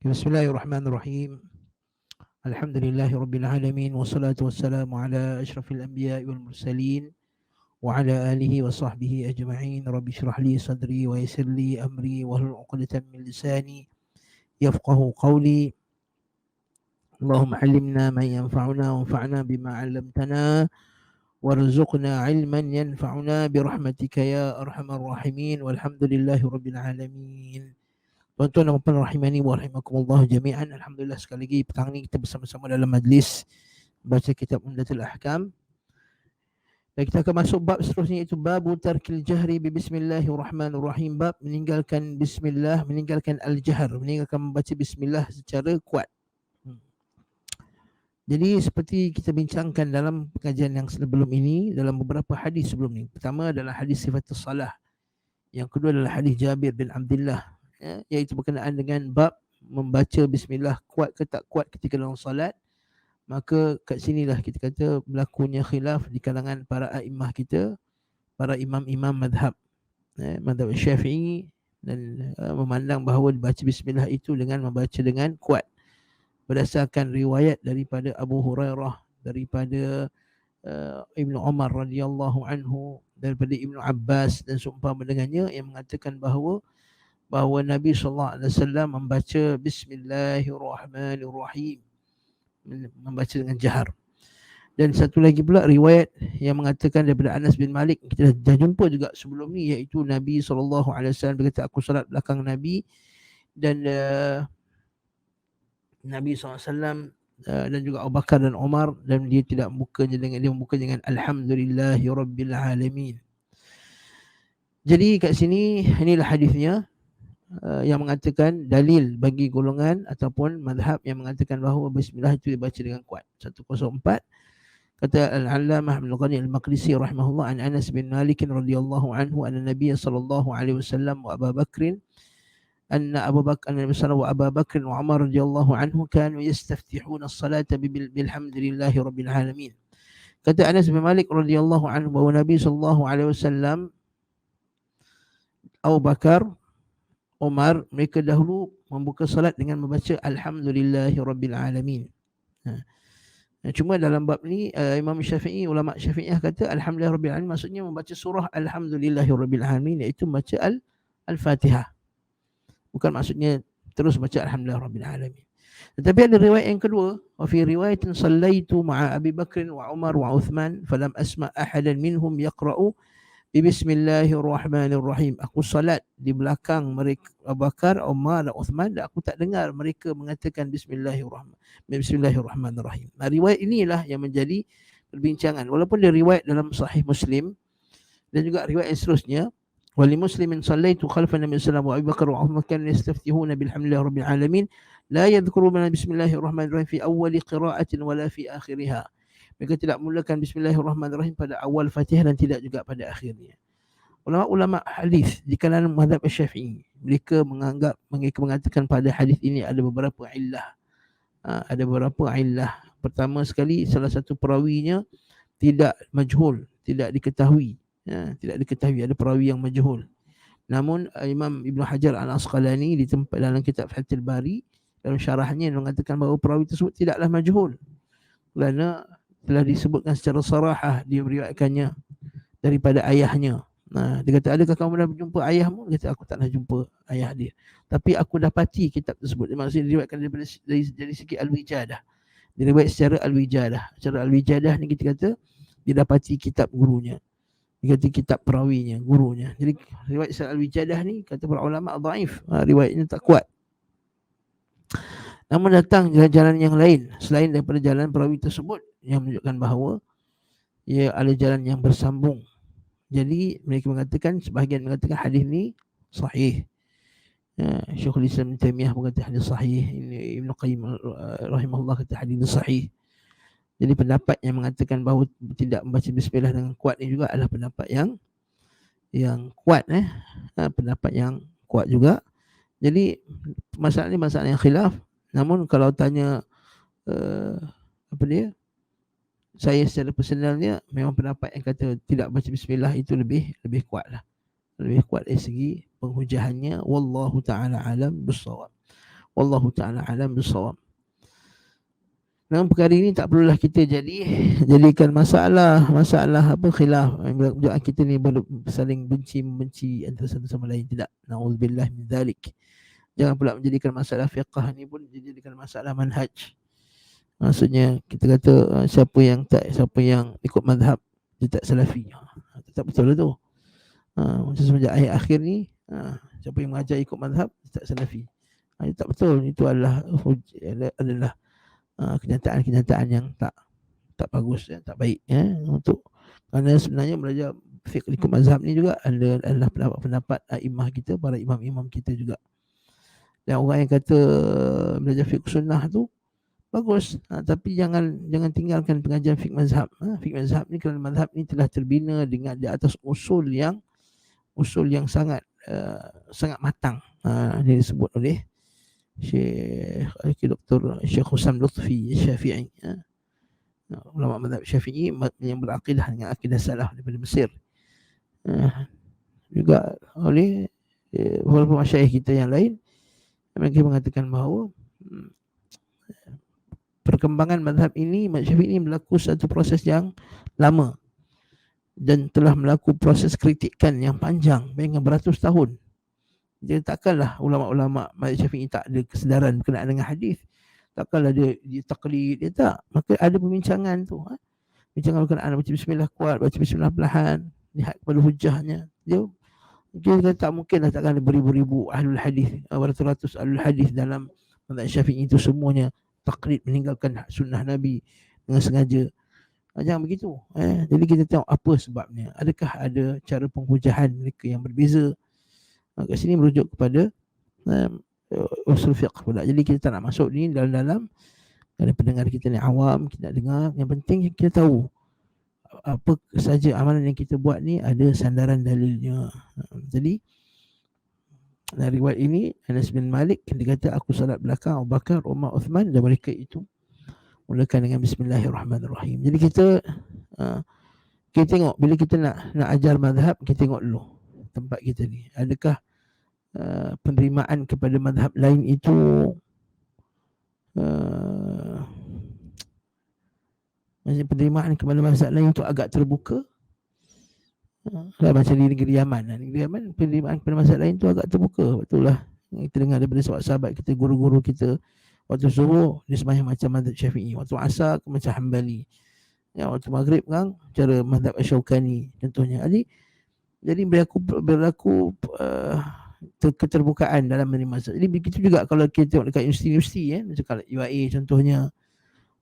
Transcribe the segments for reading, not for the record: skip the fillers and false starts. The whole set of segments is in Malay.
Bismillahirrahmanirrahim. Alhamdulillahirabbil alamin wassalatu wassalamu ala asyrafil anbiya'i wal mursalin wa ala alihi wa sahbihi ajma'in. Rabbi shrah li sadri wa yassir li amri wahlul 'uqdatam min lisani yafqahu qawli. Allahumma 'allimna ma yanfa'una wanfa'na bima 'allamtana warzuqna 'ilman yanfa'una birahmatika ya arhamar rahimin. Walhamdulillahirabbil alamin. Tuan-tuan dan puan rahimani wa rahimakumullah jami'an. Alhamdulillah sekali lagi petang ni kita bersama-sama dalam majlis baca kitab Umdatul Ahkam. Dan kita akan masuk bab seterusnya, iaitu bab tarkil jahri bi bismillahirrahmanirrahim. Bab meninggalkan bismillah, meninggalkan al-jahr, meninggalkan membaca bismillah secara kuat. Jadi seperti kita bincangkan dalam pengajian yang sebelum ini, dalam beberapa hadis sebelum ini. Pertama adalah hadis sifatus salah. Yang kedua adalah hadis Jabir bin Abdullah, iaitu berkenaan dengan bab membaca bismillah kuat ke tak kuat ketika dalam salat. Maka kat sinilah kita kata berlakunya khilaf di kalangan para a'immah kita, para imam-imam madhab, madhab Syafi'i, dan memandang bahawa dibaca bismillah itu dengan membaca dengan kuat berdasarkan riwayat daripada Abu Hurairah, daripada Ibnu Umar radhiyallahu anhu, daripada Ibnu Abbas dan seumpama dengannya, yang mengatakan bahawa Nabi SAW membaca Bismillahirrahmanirrahim, membaca dengan jahar. Dan satu lagi pula riwayat yang mengatakan daripada Anas bin Malik, kita dah jumpa juga sebelum ni, iaitu Nabi SAW berkata, aku salat belakang Nabi, dan Nabi SAW dan juga Abu Bakar dan Umar, dan dia tidak membukanya dengan Alhamdulillahi Rabbil Alamin. Jadi kat sini inilah hadisnya, yang mengatakan dalil bagi golongan ataupun madhab yang mengatakan bahawa bismillah itu dibaca dengan kuat. 104 kata Al-Allamah Ibnu Ghani Al-Maqdisi rahimahullah, an Anas bin Malik radhiyallahu anhu anna Nabiy sallallahu alaihi wasallam wa Abu Bakr Nabi sallallahu wa Abu Bakr wa Umar radhiyallahu anhu kanu yastaftihuna as-salata bilhamdillahi rabbil alamin. Kata Anas bin Malik radhiyallahu anhu bahawa Nabi sallallahu alaihi wasallam, Abu Bakar, Umar, mereka dahulu membuka salat dengan membaca Alhamdulillahi Rabbil Alamin. Cuma dalam bab ni Imam Syafi'i, ulama Syafi'iyah kata Alhamdulillahi Rabbil Alamin maksudnya membaca surah Alhamdulillahi Rabbil Alamin, iaitu membaca Al-Fatihah. Bukan maksudnya terus baca Alhamdulillahi Rabbil Alamin. Tetapi ada riwayat yang kedua, wa fi riwayatin sallaitu ma'a Abi Bakr wa Umar wa Uthman falam asma' ahadan minhum yaqra'u Bismillahirrahmanirrahim. Aku salat di belakang mereka, Abu Bakar, Umar dan Uthman, dan aku tak dengar mereka mengatakan Bismillahirrahmanirrahim. Nah, riwayat inilah yang menjadi perbincangan. Walaupun dia riwayat dalam Sahih Muslim dan juga riwayat yang seterusnya, wali muslimin sallaitu khalfa Nabi sallallahu alaihi wasallam wa Abu Bakar wa Umar kanu yastaftihuna bilhamdillahi rabbil alamin la yadhkuruna bismillahirrahmanirrahim fi awwali qira'atin wala fi akhiriha. Mereka tidak mulakan Bismillahirrahmanirrahim pada awal Fatihah dan tidak juga pada akhirnya. Ulama-ulama hadis di kalangan mazhab Syafi'i, mereka mengatakan pada hadis ini ada beberapa illah. Ada beberapa illah. Pertama sekali, salah satu perawinya tidak majhul, tidak diketahui. Tidak diketahui, ada perawi yang majhul. Namun Imam Ibn Hajar Al-Asqalani di tempat dalam kitab Fathul Bari, dalam syarahnya mengatakan bahawa perawi tersebut tidaklah majhul, kerana telah disebutkan secara sarahah, dia meriwayatkannya daripada ayahnya. Dia kata, adakah kamu dah berjumpa ayahmu? Dia kata, aku tak pernah jumpa ayah dia, tapi aku dapati kitab tersebut. Maksudnya diriwayatkan dari segi al-wijadah, diriwayat secara al-wijadah. Secara al-wijadah ni kita kata dia dapati kitab gurunya, dia kata kitab perawinya, gurunya. Jadi riwayat secara al-wijadah ni kata para ulama dhaif, riwayatnya tak kuat. Namun datang jalan yang lain selain daripada jalan perawi tersebut yang menunjukkan bahawa ia ada jalan yang bersambung. Jadi mereka mengatakan, sebahagian mengatakan hadis ni sahih. Syekhul Islam Ibn Taimiyah berkata hadis sahih. Ini Ibn Qayyim rahimahullah kata hadis ni sahih. Jadi pendapat yang mengatakan bahawa tidak membaca bismillah dengan kuat ni juga adalah pendapat yang kuat. Pendapat yang kuat juga. Jadi masalah ni masalah yang khilaf. Namun kalau tanya saya secara personalnya, memang pendapat yang kata tidak baca bismillah itu lebih kuat lah. Lebih kuat dari segi penghujahannya. Wallahu ta'ala alam bissawab. Wallahu ta'ala alam bisawab. Dalam perkara ini tak perlulah kita jadikan masalah apa khilaf. Kita ni saling benci antara satu sama lain, tidak. Nauzubillah min dzalik. Jangan pula menjadikan masalah fiqh ni pun dijadikan masalah manhaj. Maksudnya kita kata siapa yang ikut mazhab dia tak salafi. Tak betul lah tu. Macam semenjak akhir ni siapa yang mengajar ikut mazhab dia tak salafi. Tak betul. Itu adalah kenyataan yang tak bagus, tak baik untuk, kerana sebenarnya belajar fiqh ikut mazhab ni juga adalah pendapat a'immah kita, para imam-imam kita juga. Dan orang yang kata belajar fiqh sunnah tu bagus, tapi jangan tinggalkan pengajian fiqh mazhab. Fiqh mazhab ni, kerana mazhab ni telah terbina dengan di atas usul yang sangat matang. Ini disebut oleh Syekh Dr. Syekh Husam Lutfi Syafi'i, ulama mazhab Syafi'i yang berakidah dengan akidah salaf daripada Mesir, juga oleh beberapa masyayikh kita yang lain. Mereka mengatakan bahawa perkembangan mazhab ini, mazhab Syafi'i ini berlaku satu proses yang lama dan telah berlaku proses kritikan yang panjang dengan beratus tahun. Jadi takkanlah ulama-ulama mazhab Syafi'i tak ada kesedaran berkenaan dengan hadis. Takkanlah dia taklid, dia tak. Maka ada pembincangan tu. Bincangan berkenaan baca bismillah kuat, baca bismillah perlahan, lihat kepada hujahnya. Dia tak mungkinlah, takkan ada beribu-ribu ahlul hadis, beratus-ratus ahlul hadis dalam mazhab Syafi'i itu semuanya taklid, meninggalkan sunnah Nabi dengan sengaja. Jangan begitu. Jadi kita tengok apa sebabnya. Adakah ada cara penghujahan mereka yang berbeza? Kat sini merujuk kepada usul fiqh pula. Jadi kita tak nak masuk ni dalam-dalam. Kerana pendengar kita ni awam, kita nak dengar. Yang penting kita tahu apa saja amalan yang kita buat ni ada sandaran dalilnya. Jadi dari riwayat ini, Anas bin Malik dia kata, aku salat belakang Abu Bakar, Umar, Uthman, dan mereka itu mulakan dengan bismillahirrahmanirrahim. Jadi kita tengok, bila kita nak ajar mazhab, kita tengok dulu tempat kita ni, adakah penerimaan kepada mazhab lain itu maksudnya penerimaan kepada mazhab lain itu agak terbuka. Macam di negeri Yaman, penerimaan kepada mazhab lain itu agak terbuka. Betul lah, kita dengar daripada sahabat kita, guru-guru kita, waktu zuhur dia sembahyang macam mazhab Syafi'i, waktu asar macam Hanbali, waktu maghrib kan cara mazhab Asy-Syaukani contohnya. Jadi berlaku keterbukaan dalam menerima mazhab. Jadi begitu juga kalau kita tengok dekat universiti, macam kalau UIA contohnya,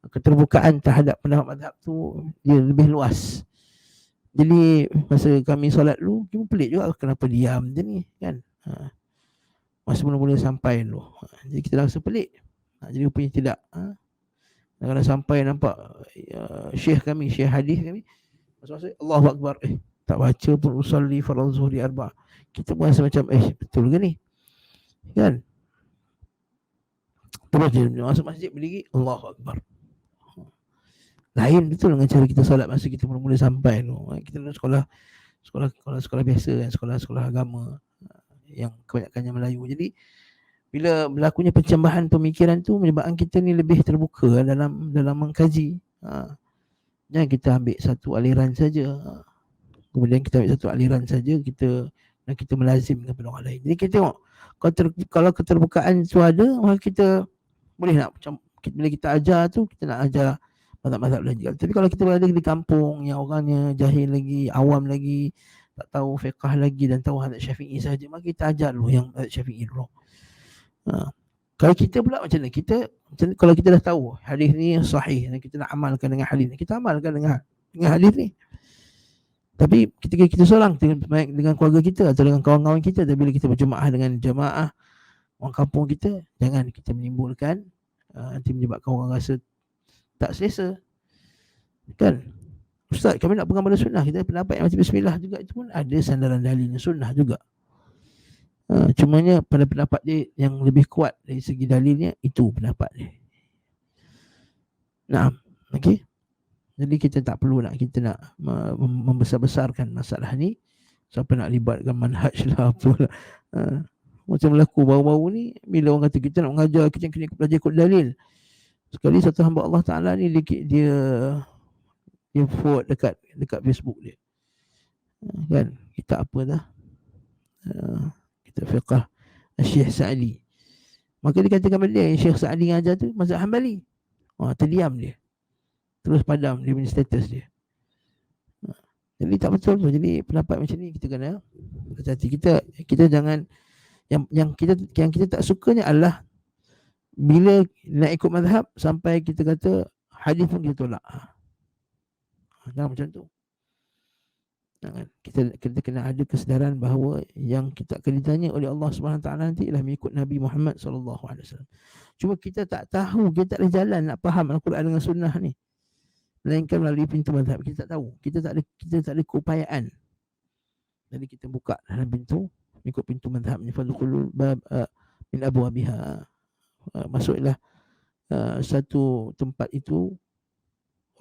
keterbukaan terhadap pendapat mazhab tu dia lebih luas. Jadi masa kami solat dulu, kita pelik juga kenapa diam je ni kan. Masa mula-mula sampai dulu, jadi kita rasa pelik. Jadi rupanya tidak. Kadang-kadang sampai nampak syekh hadis kami, masa-masa Allahu Akbar, tak baca pun, usalli farad zuhri arba'. Kita pun rasa macam betul ke ni kan. Terus dia masuk masjid, berdiri, Allahu Akbar. Lain betul dengan cara kita solat masa kita mula-mula sampai tu. Kita dulu sekolah biasa kan, sekolah agama yang kebanyakannya Melayu. Jadi bila berlakunya pencambahan pemikiran tu menyebabkan kita ni lebih terbuka dalam mengkaji. Jangan kita ambil satu aliran saja. Kemudian kita ambil satu aliran saja, kita melazimkan kepada orang lain. Jadi kita tengok, kalau keterbukaan itu ada, maka kita boleh nak, bila kita ajar tu, kita nak ajar mazhab-mazhab lain juga. Tapi kalau kita berada di kampung yang orangnya jahil lagi, awam lagi, tak tahu fiqh lagi dan tahu mazhab Syafi'i saja, maka kita ajar dulu yang mazhab Syafi'i dulu. Kalau kita pula macam mana? Kalau kita dah tahu hadis ni sahih dan kita nak amalkan dengan hadis ni, kita amalkan dengan hadis ni. Tapi ketika kita seorang dengan keluarga kita atau dengan kawan-kawan kita, tapi bila kita berjemaah dengan jemaah orang kampung kita, jangan kita menimbulkan nanti menyebabkan orang rasa tak selesa kan. Ustaz, kami nak pegang pada sunnah, kita pendapat yang macam bismillah juga, itu pun ada sandaran dalilnya, sunnah juga. Cumanya pada pendapat dia yang lebih kuat dari segi dalilnya, itu pendapat dia. Nah, okey. Jadi kita tak perlu nak membesar-besarkan masalah ni. Siapa nak libatkan manhaj lah, apalah. Macam berlaku baru-baru ni, bila orang kata kita nak mengajar, kita kena belajar ikut dalil. Sekali satu hamba Allah Ta'ala ni dia forward dekat Facebook dia. Kan, kita apa dah? Kita fiqah Syekh Sa'di. Maka dia katakan pada dia, Syekh Sa'di ngajar tu mazhab Hambali. Terdiam dia. Terus padam dia punya status dia. Jadi tak betul tu. Jadi pendapat macam ni kita kena hati-hati. Kita jangan yang kita tak sukanya adalah bila nak ikut mazhab sampai kita kata hadis pun kita tolak. Jangan macam tu. Jangan. Kita kena ada kesedaran bahawa yang kita akan ditanya oleh Allah Subhanahu Wa Taala nanti ialah mengikut Nabi Muhammad sallallahu alaihi wasallam. Cuma kita tak tahu, kita tak ada jalan nak faham Al-Quran dengan sunnah ni. Melainkan melalui pintu mazhab. Kita tak tahu. Kita tak ada keupayaan. Jadi kita buka dalam pintu, ikut pintu mazhab ni, fadkhulul bab min abwabiha. Masuklah satu tempat itu,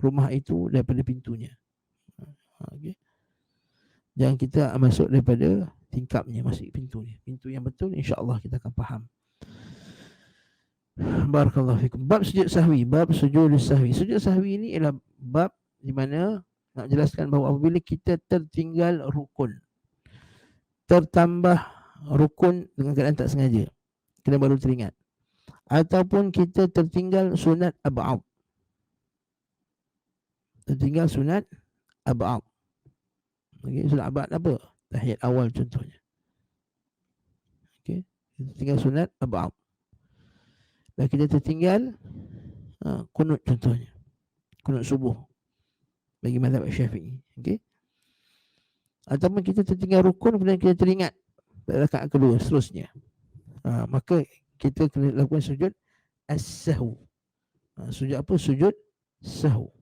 rumah itu daripada pintunya. Okey. Jangan kita masuk daripada tingkapnya, masuk pintunya. Pintu yang betul insya-Allah kita akan faham. Barakallahu fikum. Bab sujud sahwi, bab sujud sahwi. Sujud sahwi ini ialah bab di mana nak jelaskan bahawa apabila kita tertinggal rukun, tertambah rukun dengan keadaan tak sengaja, kena baru teringat, ataupun kita tertinggal sunat ab'ad. Tertinggal sunat ab'ad. Okey, sunat ab'ad apa? Tahiyat awal contohnya. Okey, tertinggal sunat ab'ad. Dan kita tertinggal kunut contohnya, kunut subuh bagi mazhab Syafi'i. Okey, ataupun kita tertinggal rukun kemudian kita teringat pada rakaat kedua seterusnya, maka kita kena lakukan sujud as-sahwu. Sujud apa? Sujud sahwu,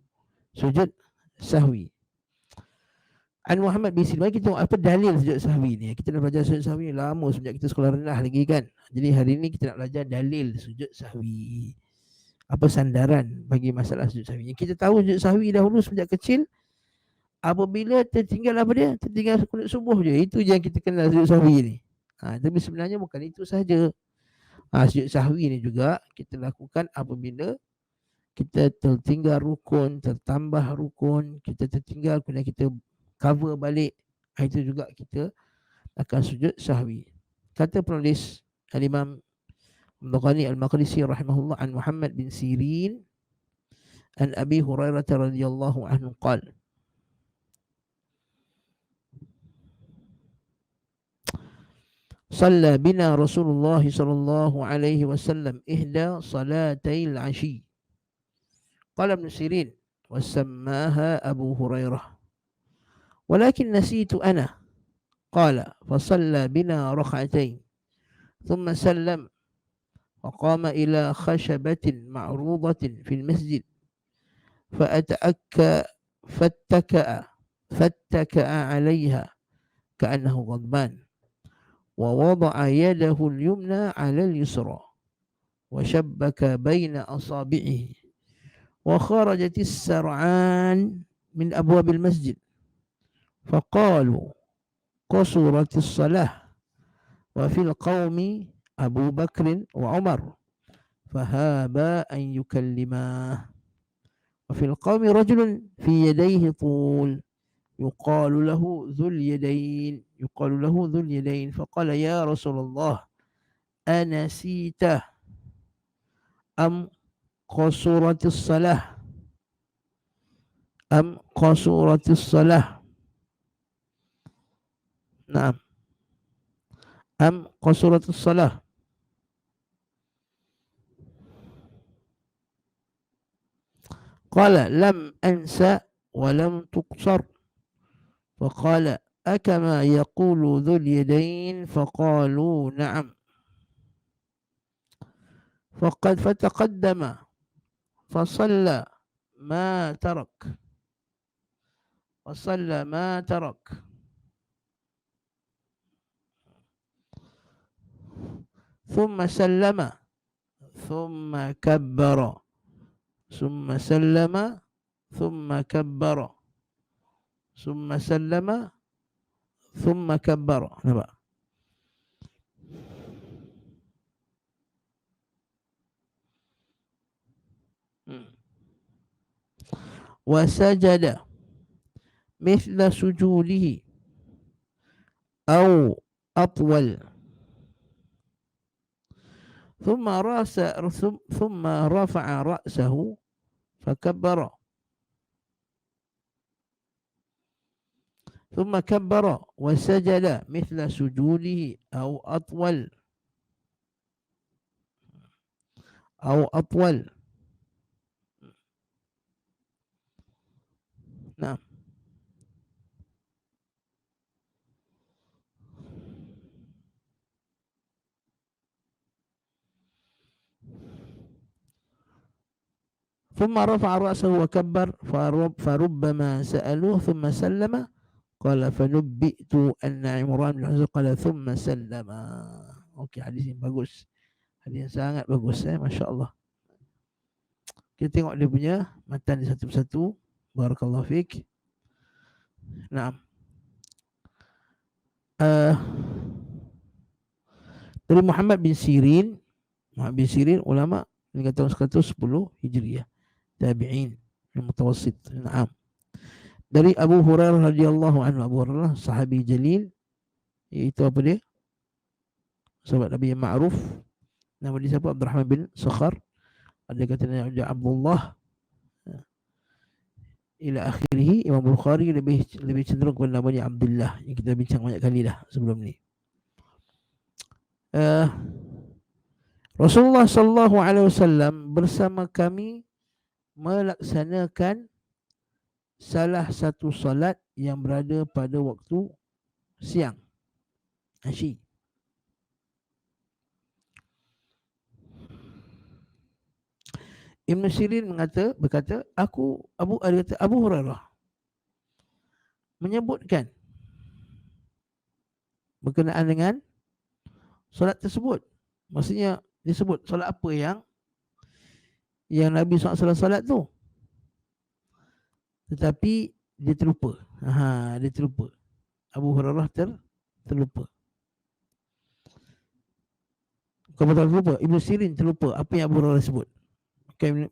sujud sahwi. An Muhammad bin Sirin. Mari kita tengok apa dalil sujud sahwi ni. Kita dah belajar sujud sahwi lama sejak kita sekolah rendah lagi kan. Jadi hari ni kita nak belajar dalil sujud sahwi. Apa sandaran bagi masalah sujud sahwi. Yang kita tahu sujud sahwi dahulu sejak kecil, apabila tertinggal apa dia? Tertinggal kunut subuh je. Itu je yang kita kenal sujud sahwi ni. Tapi sebenarnya bukan itu sahaja. Sujud sahwi ni juga kita lakukan apabila kita tertinggal rukun, tertambah rukun, kita tertinggal kemudian kita cover balik, itu juga kita akan sujud sahwi. Kata penulis Al-Imam Bukhari Al-Maqdisi rahimahullah, an Muhammad bin Sirin an Abi Hurairah radhiyallahu anhu qala صلى بنا رسول الله صلى الله عليه وسلم إحدى صلاتي العشي. قال ابن سيرين وسماها أبو هريرة ولكن نسيت أنا. قال فصلى بنا ركعتين ثم سلم وقام إلى خشبة معروضة في المسجد فاتكأ عليها كأنه غضبان ووضع يده اليمنى على اليسرى وشبك بين أصابعه وخرجت السرعان من أبواب المسجد فقالوا قصرت الصلاة وفي القوم أبو بكر وعمر فهابا أن يكلماه وفي القوم رجل في يديه طول يقال له ذو اليدين فقال يا رسول الله أنسيته أم قصرت الصلاة نعم أم قصرت الصلاة. قال لم أنسى ولم تقصر. فقال أكما يقول ذو اليدين؟ فقالوا نعم. فتقدم فصلى ما ترك ثم سلم ثم كبر ثم سلم ثم كبر ثم سلم ثم كبر. Nampak? وسجد مثل سجوده أو أطول ثم رفع رأسه فكبر ثم كبر وسجد مثل سجوده أو أطول. نعم. ثم رفع رأسه وكبر فربما سألوه ثم سلم قال فنبئت أن عمران بن حسين قال ثم سلم. Okey, hadis ini bagus. Hadis yang sangat bagus, Masya Allah. Kita tengok dia punya matan satu-satu. Barakallahu fiik. Naam. Dari Muhammad bin Sirin ulama meninggal tahun 110 Hijriah, tabi'in mutawassit. Naam. Dari Abu Hurairah radhiyallahu anhu, Abu Hurairah sahabi jalil, iaitu apa dia? Sahabat Nabi yang ma'ruf. Nama dia siapa? Abdurrahman bin Sakhar. Ada katanya Abdullah ila akhirih. Imam Bukhari lebih cenderung kepada namanya Abdullah, yang kita bincang banyak kali dah sebelum ni. Rasulullah sallallahu alaihi wasallam bersama kami melaksanakan salah satu salat yang berada pada waktu siang, Asy. Ibn Sirin berkata, Abu Hurairah menyebutkan berkenaan dengan solat tersebut. Maksudnya disebut solat apa yang Nabi SAW solat tu. Tetapi dia terlupa. Dia terlupa. Abu Hurairah terlupa. Bukan terlupa, Ibn Sirin terlupa apa yang Abu Hurairah sebut.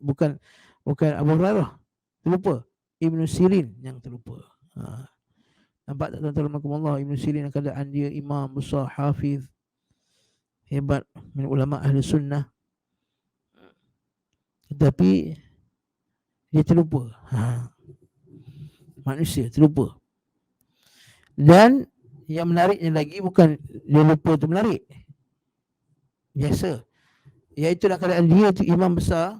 Bukan Abu Hurairah terlupa, Ibn Sirin yang terlupa. Nampak tak tuan-tuan rahmatullah, Ibn Sirin keadaan dia imam besar, hafiz, hebat, ulama ahli sunnah, tetapi dia terlupa. Manusia terlupa. Dan yang menariknya lagi, bukan dia lupa tu menarik, biasa, iaitu dalam keadaan dia tu imam besar,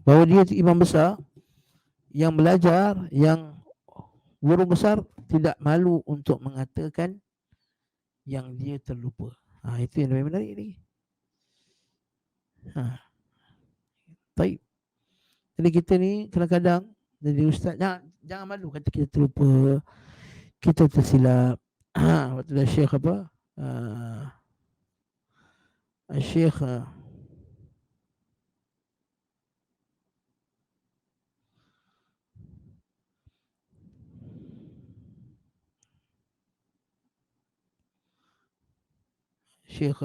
bahawa dia tu imam besar yang belajar, yang guru besar, tidak malu untuk mengatakan yang dia terlupa. Itu yang lebih menarik ni. Baik. Jadi kita ni kadang-kadang jadi ustaz, jangan malu kata kita terlupa, kita tersilap. Waktu dah Syekh apa? Syekh Syekh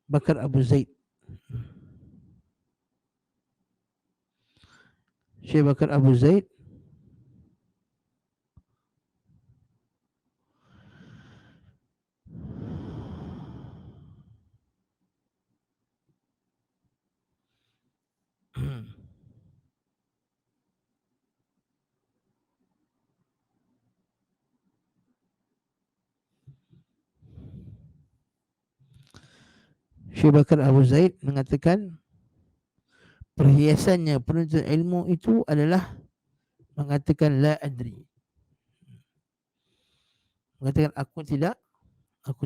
Bakar Abu Zaid. Syekh Bakar Abu Zaid Syekh Bakar Abu Zaid mengatakan perhiasannya penuntut ilmu itu adalah mengatakan la adri. Mengatakan aku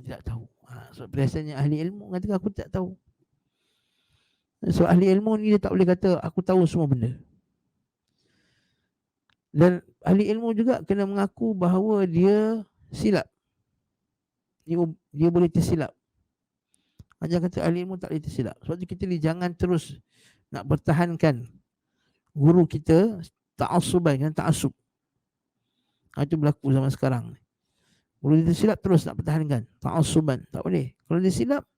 tidak tahu. So perhiasannya ahli ilmu mengatakan aku tidak tahu. So ahli ilmu ni dia tak boleh kata aku tahu semua benda. Dan ahli ilmu juga kena mengaku bahawa dia silap. Dia boleh tersilap. Jangan kata ahli ilmu tak boleh tersilap. Sebab tu kita ni jangan terus nak pertahankan guru kita ta'assuban, kan, ta'assub. Itu berlaku zaman sekarang. Guru dia tersilap terus nak pertahankan ta'assuban. Tak boleh. Kalau dia silap,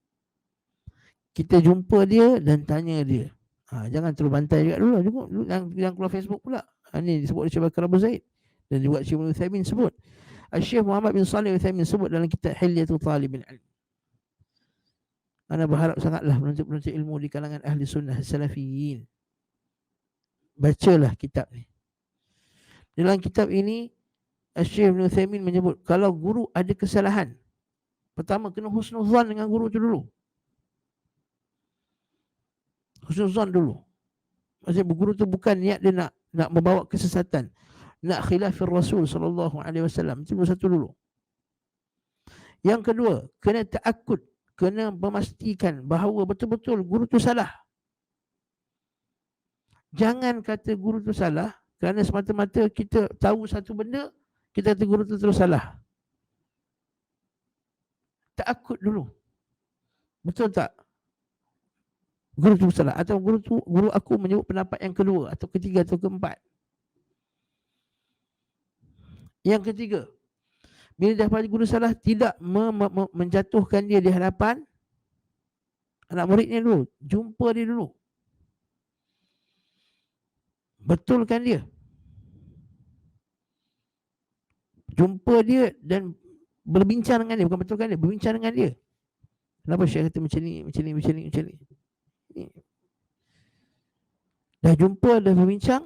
kita jumpa dia dan tanya dia. Jangan terus bantai juga dulu. Jangan keluar Facebook pula. Ini disebut oleh Syekh Bakar Abu Zaid. Dan juga Syekh Uthaymin sebut. Syekh Muhammad bin Salih Uthaymin sebut dalam kitab Hilyatul Talibin Ilm. Ana berharap sangatlah penuntut-penuntut ilmu di kalangan ahli sunnah salafiyin. Bacalah kitab ni. Dalam kitab ini, Syekh Ibn Uthaymin menyebut, kalau guru ada kesalahan, pertama kena husnuzan dengan guru tu dulu. Husnuzan dulu. Maksudnya guru tu bukan niat dia nak membawa kesesatan, nak khilafir Rasul sallallahu alaihi wasallam. Itu satu dulu. Yang kedua, kena ta'akud, kena memastikan bahawa betul-betul guru tu salah. Jangan kata guru tu salah kerana semata-mata kita tahu satu benda, kita kata guru tu terus salah. Ta'akud dulu. Betul tak? Guru tu salah. Atau guru aku menyebut pendapat yang kedua atau ketiga atau keempat. Yang ketiga, bila dah dapat guru salah, tidak menjatuhkan dia di hadapan anak muridnya dulu. Jumpa dia dulu. Betulkan dia. Jumpa dia dan berbincang dengan dia. Bukan betulkan dia, berbincang dengan dia. Kenapa Syekh kata macam ni. Dah jumpa, dah berbincang,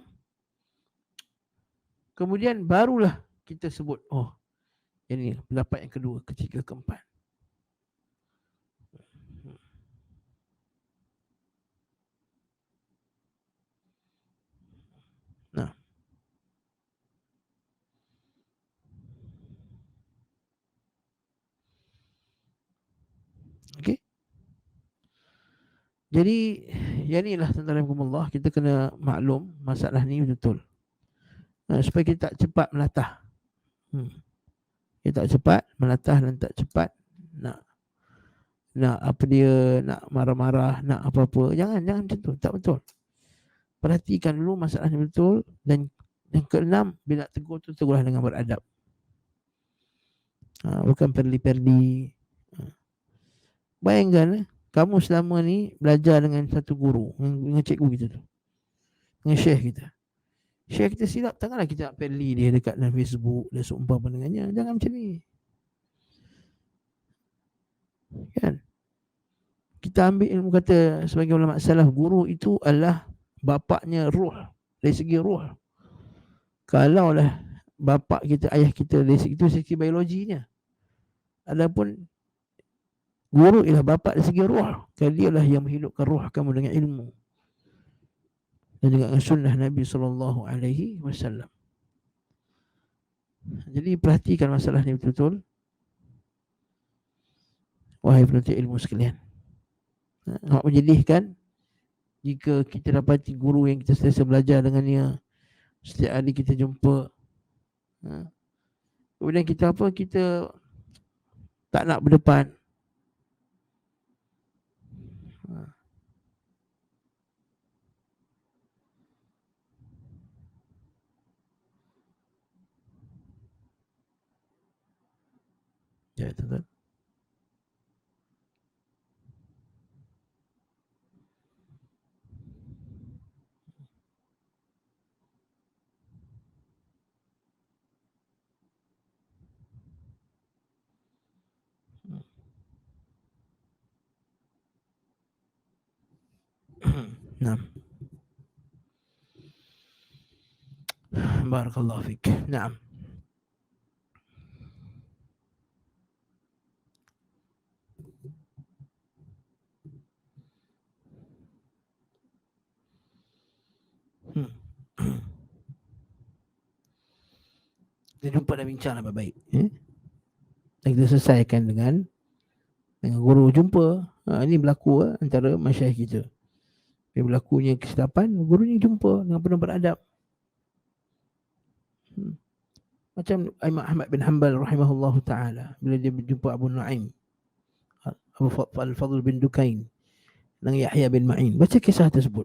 kemudian barulah kita sebut, oh, ini pendapat yang kedua, ketiga, keempat. Nah, okey. Jadi, yang inilah tuan-tuan, kita kena maklum masalah ni betul. Supaya kita tak cepat melatah. Kita tak cepat melatah dan tak cepat nak apa dia, nak marah-marah, nak apa-apa. Jangan macam tu, tak betul. Perhatikan dulu masalah ni betul. Dan yang keenam, bila tegur tu, tegurlah dengan beradab. Bukan perli-perli. Bayangkan, kamu selama ni belajar dengan satu guru, dengan cikgu kita tu, dengan syekh kita. Syekh kita silap, takkanlah kita nak perli dia dekat dalam Facebook dan seumpama dengannya. Jangan macam ni. Kan? Kita ambil ilmu, kata sebagai ulama salaf, guru itu adalah bapaknya ruh, dari segi ruh. Kalaulah bapak kita, ayah kita, dari segi biologinya. Adapun guru ialah bapak dari segi ruh. Dia lah yang menghidupkan ruh kamu dengan ilmu dan juga dengan sunnah Nabi SAW. Jadi perhatikan masalah ni betul-betul, wahai penuntut ilmu sekalian. Nak menyedihkan jika kita dapati guru yang kita sentiasa belajar dengannya, setiap hari kita jumpa, kemudian kita tak nak berdepan. Ya, tuan-tuan. Nah. Barakallahu fik. Naam. Kita jumpa dan bincang baik-baik. Dan kita selesaikan dengan guru jumpa. Ini berlaku antara masyayikh kita. Dia berlakunya kesilapan, gurunya jumpa dengan penuh beradab. Macam Imam Ahmad bin Hanbal rahimahullahu ta'ala, bila dia berjumpa Abu Nu'aim, Abu Al-Fadl bin Dukain dan Yahya bin Ma'in. Baca kisah tersebut.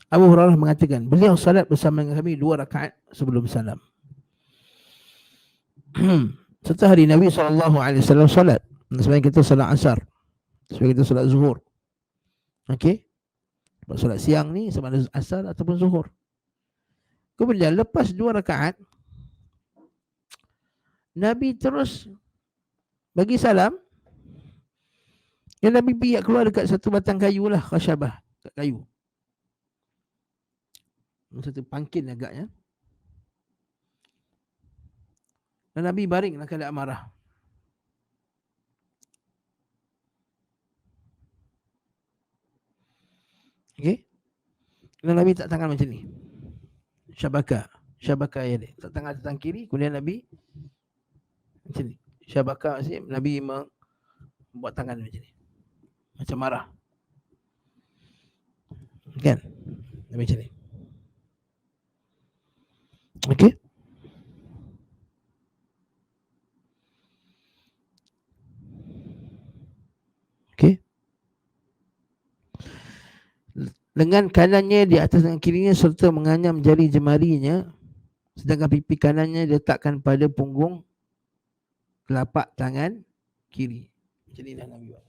Abu Hurairah mengatakan, beliau salat bersama dengan kami 2 rakaat sebelum salam. Setelah hari Nabi SAW solat, sebagai kita solat asar, sebagai kita solat zuhur. Okey. Solat siang ni sama ada asar ataupun zuhur. Kemudian lepas 2 rakaat, Nabi terus bagi salam. Yang Nabi pergi keluar dekat satu batang kayu lah, khasyabah, kat kayu. Satu pangkin agaknya. Dan Nabi baring dalam keadaan marah. Okey. Dan Nabi tak tangan macam ni. Syabaka ya dia. Tak tangan tangan kiri, kemudian Nabi macam ni. Syabaka maksudnya Nabi membuat tangan macam ni. Macam marah. Kan? Nabi macam ni. Okey. Okey. Lengan kanannya di atas lengan kirinya serta menganyam jari jemarinya, sedangkan pipi kanannya diletakkan pada punggung telapak tangan kiri. Macam ni dah Nabi buat.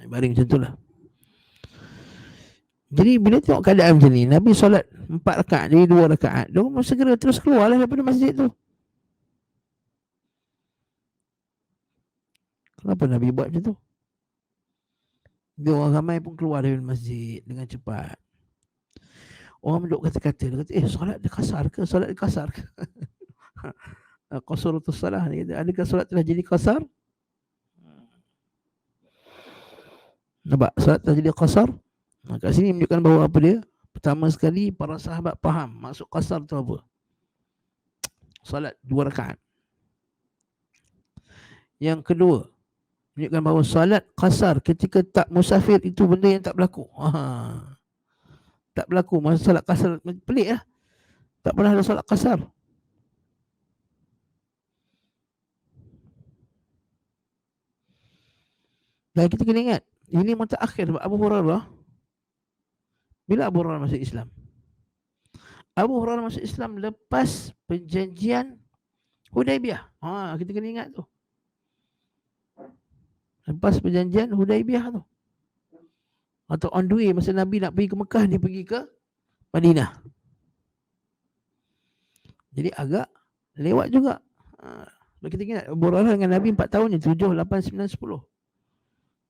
Baring macam tu lah. Jadi bila tengok keadaan macam ni, Nabi solat 4 rakaat jadi 2 rakaat. Dia segera terus keluar lah daripada masjid tu. Kenapa Nabi buat macam tu? Dia orang ramai pun keluar dari masjid dengan cepat. Orang duduk kata-kata, dia kata, solat dia kasar ke? Solat dia kasar ke? Qasaratus salah ni, adakah solat telah jadi kasar? Nampak? Solat telah jadi kasar? Kat sini menunjukkan bahawa apa dia? Pertama sekali para sahabat faham maksud kasar tu apa. Solat 2 rakaat. Yang kedua, menunjukkan bahawa solat kasar ketika tak musafir itu benda yang tak berlaku. Tak berlaku. Masa solat kasar, pelik lah. Tak pernah ada solat kasar. Dan kita kena ingat, ini mutaakhir Abu Hurairah. Bila Abu Hurairah masuk Islam? Abu Hurairah masuk Islam lepas perjanjian Hudaibiyah. Kita kena ingat tu. Lepas perjanjian Hudaibiyah tu. Atau on the way masa Nabi nak pergi ke Mekah, dia pergi ke Madinah. Jadi agak lewat juga. Kita ingat Abu Hurairah dengan Nabi 4 tahun je, 7, 8, 9, 10.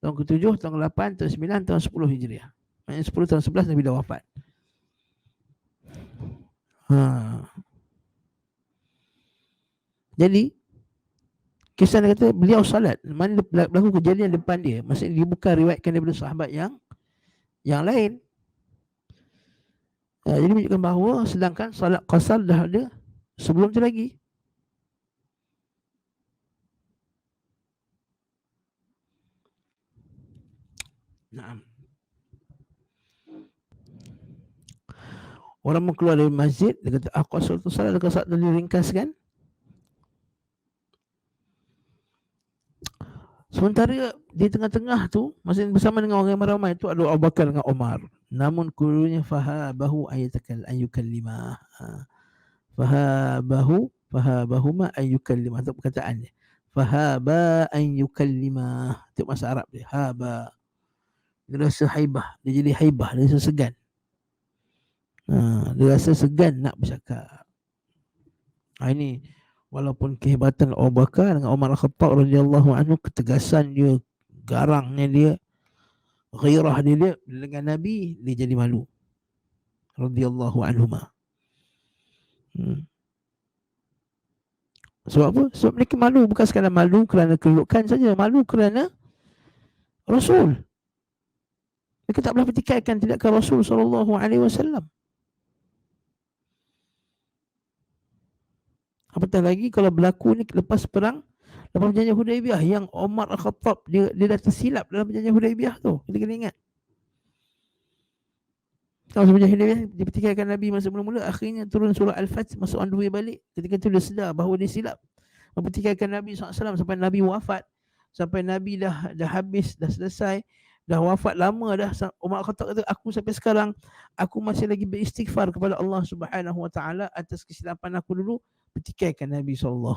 Tahun ke-7, tahun ke-8, tahun 9, tahun 10 Hijriah. Maksudnya 10 tahun 11 Nabi dah wafat. Jadi kisah dia kata beliau salat, mana berlaku kejadian depan dia. Maksudnya dia bukan riwayatkan daripada sahabat yang lain. Jadi menunjukkan bahawa sedangkan salat qasar dah ada sebelum tu lagi. Naam. Orang mau keluar dari masjid, dia kata, qasar tu salat, dia kata diringkaskan. Sementara di tengah-tengah tu, masih bersama dengan orang ramai tu ada Abu Bakar dengan Umar. Namun kurunya fahabahu ayyukallima. Fahabahuma ayyukallima. Itu perkataannya. Fahaba ayyukallima. Itu bahasa Arab dia. Haba. Dia rasa haibah. Dia jadi haibah. Dia rasa segan. Dia rasa segan nak bercakap. Ini walaupun kehebatan Abu Bakar dengan Umar Al-Khattab radhiyallahu anhu, ketegasan dia, garangnya dia, ghairah dia dengan Nabi, dia jadi malu radhiyallahu anhuma. Sebab apa? Sebab mereka malu, bukan sekadar malu kerana kedudukan saja, malu kerana Rasul. Mereka tak boleh pertikaikan tindakan Rasul sallallahu alaihi wasallam. Apatah lagi kalau berlaku ni lepas perang, lepas perjanjian Hudaibiyah, yang Umar Al-Khattab dia dah tersilap dalam perjanjian Hudaibiyah tu. Kita kena ingat. Kalau perjanjian Hudaibiyah dipertikaikan Nabi masa mula-mula, akhirnya turun surah Al-Fath, masuk on the way balik. Ketika itu dia sedar bahawa dia silap mempertikaikan Nabi SAW sampai Nabi wafat, sampai Nabi dah habis, dah selesai, dah wafat lama dah. Umar Khattab kata, aku sampai sekarang aku masih lagi beristighfar kepada Allah Subhanahu Wa Taala atas kesilapan aku dulu bertikaikan Nabi SAW.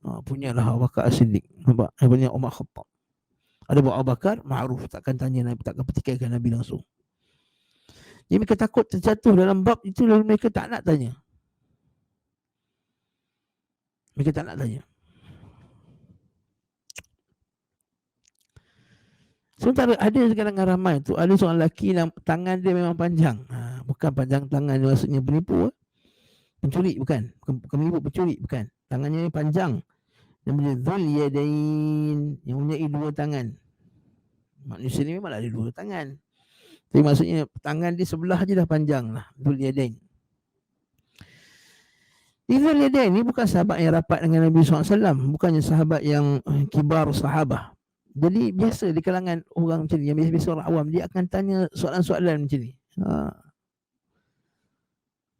Punyalah Abu Bakar As-Siddiq, nampak? Punya Umar Khattab. Ada buat Abu Bakar, ma'ruf, takkan tanya Nabi, takkan bertikaikan Nabi langsung. Jadi mereka takut terjatuh dalam bab itu, lalu mereka tak nak tanya. Mereka tak nak tanya. Sementara ada sekarang ramai tu, ada seorang lelaki yang tangan dia memang panjang. Bukan panjang tangan maksudnya penipu, pencuri bukan. Bukan penipu, pencuri bukan. Tangannya panjang. Namanya Dhul Yadain, yang mempunyai dua tangan. Manusia ni memang ada dua tangan. Tapi maksudnya tangan dia sebelah je dah panjang lah. Dhul Yadain. Dhul Yadain ni bukan sahabat yang rapat dengan Nabi SAW. Bukannya sahabat yang kibar sahabah. Jadi biasa di kalangan orang macam ni, yang biasa orang awam, dia akan tanya soalan-soalan macam ni.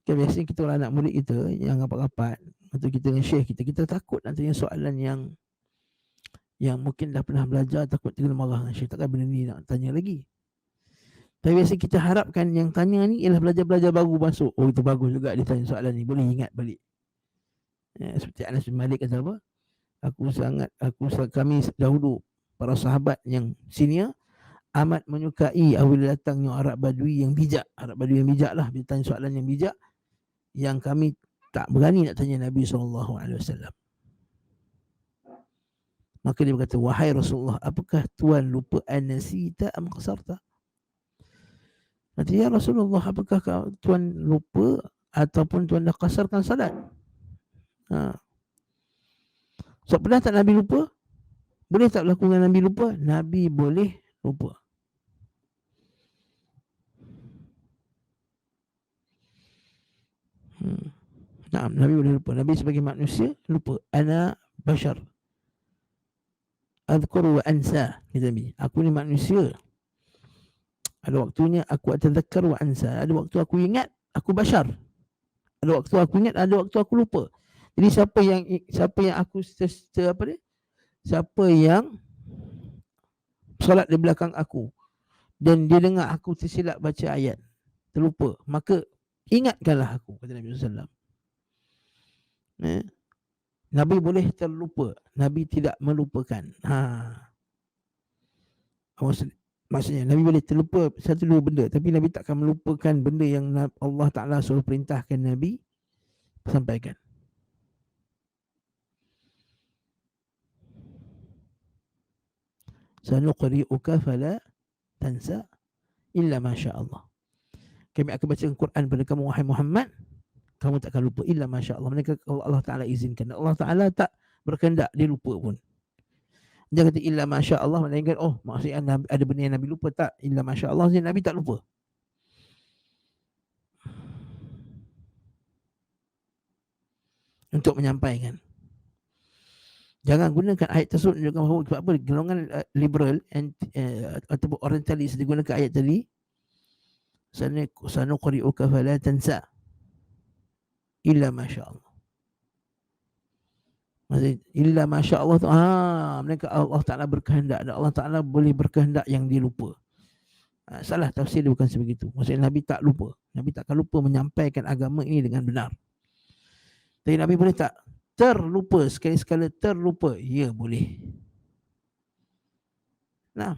Kan biasanya kita orang anak murid kita yang rapat-rapat, atau kita dengan syekh kita takut nak tanya soalan yang mungkin dah pernah belajar, takut kita marah dengan syekh, takkan benda ni nak tanya lagi. Tapi biasa kita harapkan yang tanya ni ialah belajar-belajar baru masuk. Oh, itu bagus juga dia tanya soalan ni, boleh ingat balik. Seperti Anas bin Malik kata apa? Kami dahulu para sahabat yang senior amat menyukai apabila datangnya Arab Badui yang bijak. Arab Badui yang bijak lah, bila tanya soalan yang bijak, yang kami tak berani nak tanya Nabi SAW. Maka dia berkata, wahai Rasulullah, apakah Tuan lupa an-nasita am qasarta? Kata, ya Rasulullah, apakah Tuan lupa ataupun Tuan dah kasarkan salat? So, pernah tak Nabi lupa? Boleh tak berlaku dengan Nabi lupa? Nabi boleh lupa. Nah, Nabi boleh lupa. Nabi sebagai manusia lupa. Ana bashar, adhkuru wa ansa. Kata Nabi, aku ni manusia. Ada waktunya aku atadzakkar wa ansa. Ada waktu aku ingat, aku bashar. Ada waktu aku ingat, ada waktu aku lupa. Jadi siapa yang aku siapa yang solat di belakang aku dan dia dengar aku tersilap baca ayat, terlupa, maka ingatkanlah aku, kata Nabi SAW. Nabi boleh terlupa, Nabi tidak melupakan. Maksudnya Nabi boleh terlupa satu dua benda, tapi Nabi takkan melupakan benda yang Allah Ta'ala suruh perintahkan Nabi sampaikan. Sanuqri'uka fala tansa illa masya Allah. Kami akan baca Al-Quran pada kamu, wahai Muhammad, kamu takkan lupa illa masya Allah. Mereka Allah Ta'ala izinkan. Allah Ta'ala tak berkehendak dia lupa pun. Jangan kata illa masya Allah, melainkan maksudnya ada benda yang Nabi lupa. Tak, illa masya Allah, Nabi tak lupa. Untuk menyampaikan. Jangan gunakan ayat tersebut menunjukkan bahawa apa, golongan liberal ataupun orientalis digunakan ayat tadi, sanuqri'uka fala tansa illa masya Allah. Maksudnya illa masya Allah tu, mereka Allah Ta'ala berkehendak, dan Allah Ta'ala boleh berkehendak yang dia lupa. Salah tafsir dia bukan sebegitu. Maksudnya Nabi tak lupa. Nabi takkan lupa menyampaikan agama ini dengan benar. Tapi Nabi boleh tak terlupa, sekali-sekala terlupa? Ya, boleh. Nah,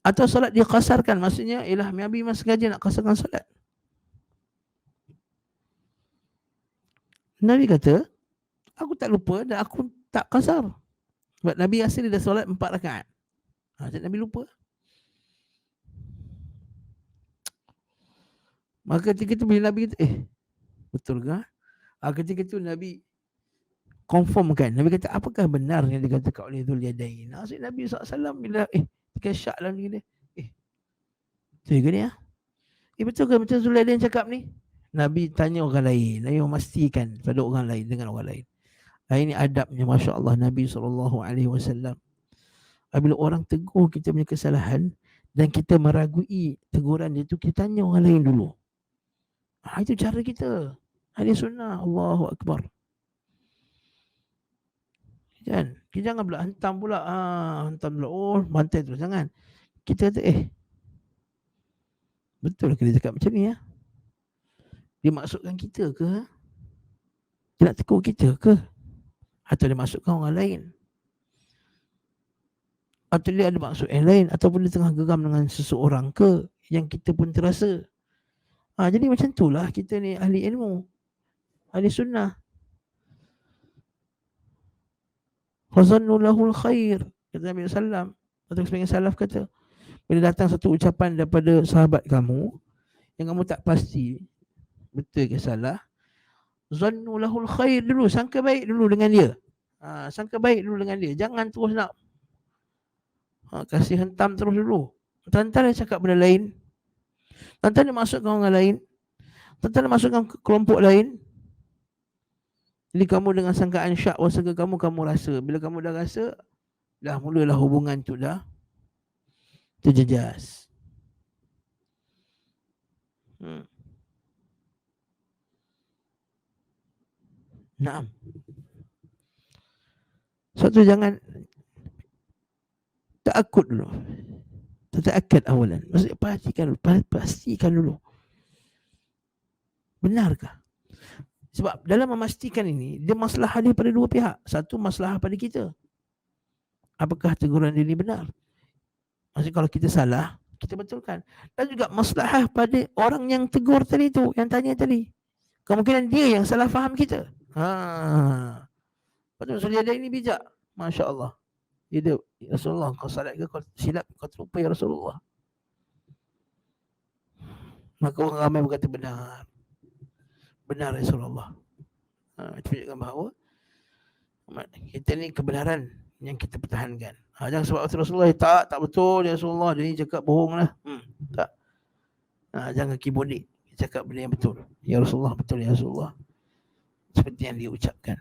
atau solat dikasarkan, maksudnya ialah Nabi memang sengaja nak kasarkan solat. Nabi kata, aku tak lupa dan aku tak kasar. Sebab Nabi asli dah solat 4 rakaat. Jadi Nabi lupa. Maka ketika itu bila Nabi kata, betul ke? Ketika itu Nabi confirmkan. Nabi kata, apakah benar yang dikatakan oleh Dhul Yadain? Maksud Nabi SAW bila tersyak dalam diri dia. Betul ke ni? Betul ke macam Dhul Yadain cakap ni? Nabi tanya orang lain. Nabi memastikan pada orang lain dengan orang lain. Ini adabnya, Masya Allah, Nabi SAW. Bila orang tegur kita punya kesalahan dan kita meragui teguran itu, kita tanya orang lain dulu. Itu cara kita. Ahli sunnah, Allahu Akbar. Kan? Kita jangan pula hentam pula. Hentam pula. Oh, bantai terus. Jangan. Kita kata, betul ke dia cakap macam ni ya? Dia maksudkan kita ke? Dia nak tegur kita ke? Atau dia maksudkan orang lain? Atau dia ada maksud yang lain? Ataupun dia tengah geram dengan seseorang ke? Yang kita pun terasa. Jadi macam itulah kita ni ahli ilmu. Ahli sunnah. Fazannu lahul khair. Kata Nabi SAW. Atau sebagian salaf kata, bila datang satu ucapan daripada sahabat kamu, yang kamu tak pasti betul ke salah, zannu lahul khair dulu, sangka baik dulu dengan dia. Sangka baik dulu dengan dia. Jangan terus nak kasih hentam terus dulu. Tantang dia cakap benda lain. Tantang dia masukkan orang lain. Tantang dia masukkan kelompok lain. Jadi kamu dengan sangkaan syak wasangka kamu rasa. Bila kamu dah rasa, dah mulalah hubungan tu dah terjejas. Naam. Suatu jangan takut dulu. Tataakad awalan. Maksudnya pastikan dulu. Benarkah? Sebab dalam memastikan ini, dia masalah dia pada dua pihak. Satu, masalah pada kita. Apakah teguran dia ini benar? Maksudnya kalau kita salah, kita betulkan. Dan juga masalah pada orang yang tegur tadi tu, yang tanya tadi. Kemungkinan dia yang salah faham kita. Betul, so dia ini bijak. Masya Allah. Dia Rasulullah, kau salat ke, kau silap, kau terlupa ya Rasulullah. Maka orang ramai berkata benar. Benar Rasulullah. Tunjukkan bahawa kita ni kebenaran yang kita pertahankan. Jangan sebab Rasulullah tak betul ya Rasulullah, dia ni cakap bohong lah. Tak. Jangan kibondik. Cakap benda yang betul. Ya Rasulullah, betul ya Rasulullah. Seperti yang dia ucapkan.